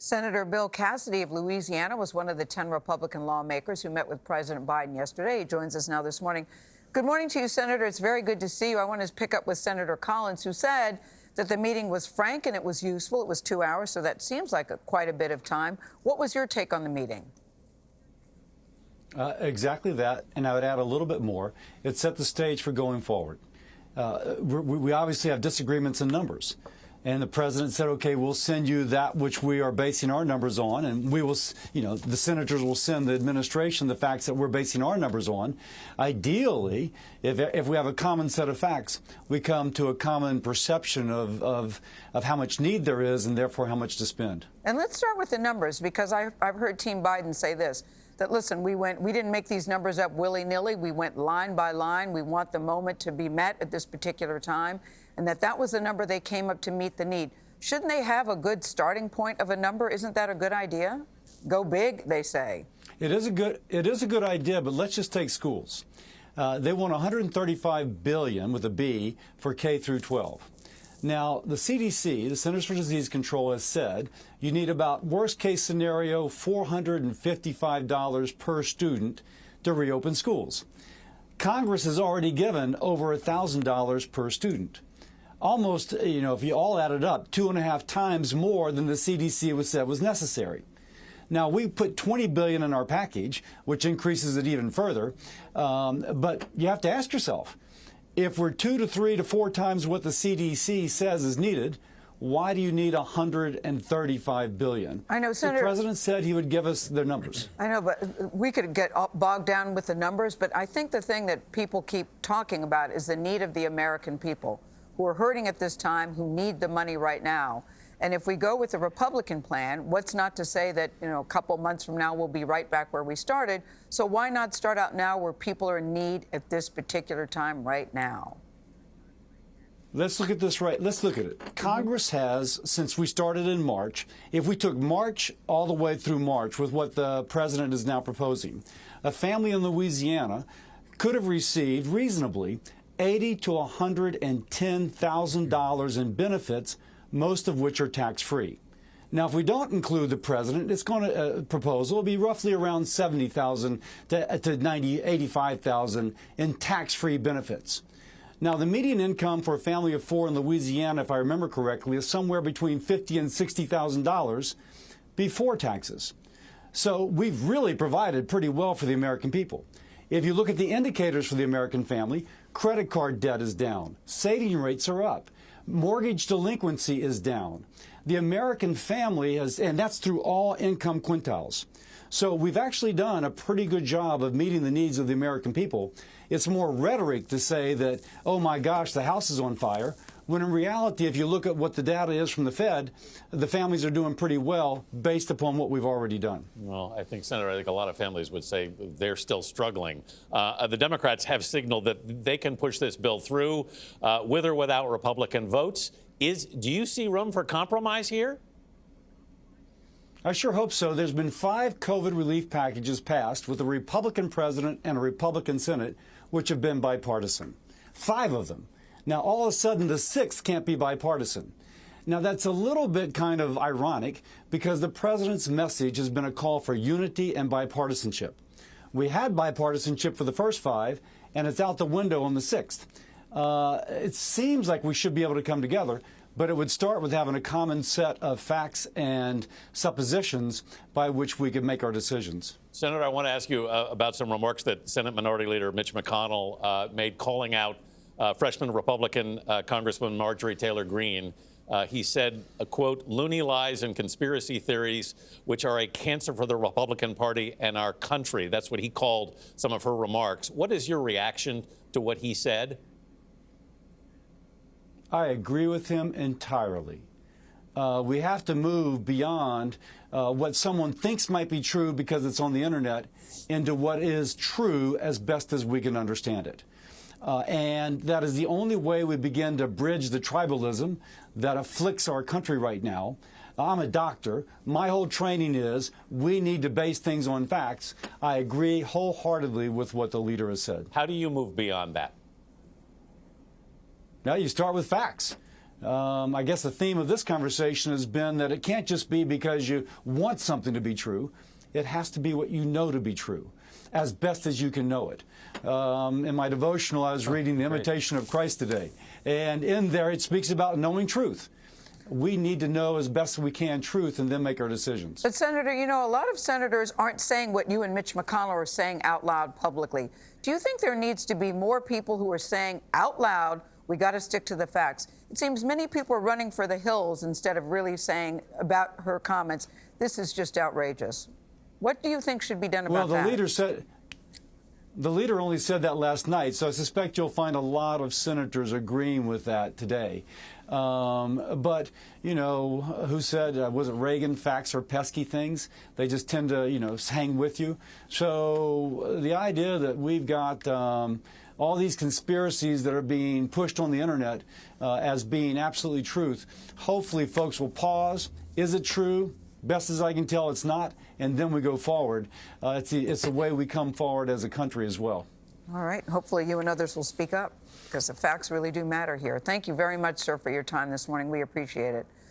Senator Bill Cassidy of Louisiana was one of the 10 Republican lawmakers who met with President Biden yesterday. He joins us now this morning. Good morning to you, Senator. It's very good to see you. I want to pick up with Senator Collins, who said that the meeting was frank and it was useful. It was 2 hours, so that seems like quite a bit of time. What was your take on the meeting? Exactly that, and I would add a little bit more. It set the stage for going forward. We obviously have disagreements in numbers. And the president said, okay, we'll send you that which we are basing our numbers on, and we will, the senators will send the administration the facts that we're basing our numbers on. Ideally, if we have a common set of facts, we come to a common perception of how much need there is and therefore how much to spend. And let's start with the numbers, because I've heard Team Biden say this, that, listen, we didn't make these numbers up willy-nilly. We went line by line. We want the moment to be met at this particular time, and that was the number they came up to meet the need. Shouldn't they have a good starting point of a number? Isn't that a good idea? Go big, they say. It is a good idea, but let's just take schools. They want $135 billion with a B for K through 12. Now, the CDC, the Centers for Disease Control, has said you need about, worst case scenario, $455 per student to reopen schools. Congress has already given over $1,000 per student. Almost, if you all add it up, 2.5 times more than the CDC said was necessary. Now, we put $20 billion in our package, which increases it even further. But you have to ask yourself, if we're 2 to 3 to 4 times what the CDC says is needed, why do you need $135 billion? I know, Senator. The president said he would give us their numbers. I know, but we could get bogged down with the numbers. But I think the thing that people keep talking about is the need of the American people who are hurting at this time, who need the money right now. And if we go with the Republican plan, what's not to say that, a couple months from now we'll be right back where we started. So why not start out now where people are in need at this particular time right now? Let's look at this let's look at it. Congress has, since we started in March, if we took March all the way through March with what the president is now proposing, a family in Louisiana could have received reasonably $80,000 to $110,000 in benefits, most of which are tax-free. Now, if we don't include the president, it's going to proposal will be roughly around $70,000 to $85,000 in tax-free benefits. Now, the median income for a family of 4 in Louisiana, if I remember correctly, is somewhere between $50,000 and $60,000 before taxes. So we've really provided pretty well for the American people. If you look at the indicators for the American family, credit card debt is down, saving rates are up, mortgage delinquency is down. The American family has, and that's through all income quintiles. So we've actually done a pretty good job of meeting the needs of the American people. It's more rhetoric to say that, oh my gosh, the house is on fire, when in reality, if you look at what the data is from the Fed, the families are doing pretty well based upon what we've already done. Well, I think, Senator, a lot of families would say they're still struggling. The Democrats have signaled that they can push this bill through with or without Republican votes. Do you see room for compromise here? I sure hope so. There's been 5 COVID relief packages passed with a Republican president and a Republican Senate, which have been bipartisan. 5 of them. Now, all of a sudden, the 6th can't be bipartisan. Now, that's a little bit kind of ironic because the president's message has been a call for unity and bipartisanship. We had bipartisanship for the first 5, and it's out the window on the 6th. It seems like we should be able to come together, but it would start with having a common set of facts and suppositions by which we could make our decisions. Senator, I want to ask you about some remarks that Senate Minority Leader Mitch McConnell made calling out freshman Republican Congresswoman Marjorie Taylor Greene. He said, quote, loony lies and conspiracy theories, which are a cancer for the Republican Party and our country. That's what he called some of her remarks. What is your reaction to what he said? I agree with him entirely. We have to move beyond what someone thinks might be true because it's on the internet into what is true as best as we can understand it. And that is the only way we begin to bridge the tribalism that afflicts our country right now. I'm a doctor. My whole training is we need to base things on facts. I agree wholeheartedly with what the leader has said. How do you move beyond that? Now, you start with facts. I guess the theme of this conversation has been that it can't just be because you want something to be true. It has to be what you know to be true, as best as you can know it. In my devotional, I was reading The Imitation of Christ today, and in there it speaks about knowing truth. We need to know as best we can truth and then make our decisions. But, Senator, you know, a lot of senators aren't saying what you and Mitch McConnell are saying out loud publicly. Do you think there needs to be more people who are saying out loud, we got to stick to the facts? It seems many people are running for the hills instead of really saying about her comments, this is just outrageous. What do you think should be done about that? Well, the leader only said that last night, so I suspect you'll find a lot of senators agreeing with that today. But, you know, who said, was it Reagan, facts are pesky things? They just tend to, you know, hang with you. So the idea that we've got all these conspiracies that are being pushed on the internet as being absolutely truth, hopefully folks will pause. Is it true? Best as I can tell, it's not, and then we go forward. It's the way we come forward as a country as well. All right. Hopefully you and others will speak up, because the facts really do matter here. Thank you very much, sir, for your time this morning. We appreciate it.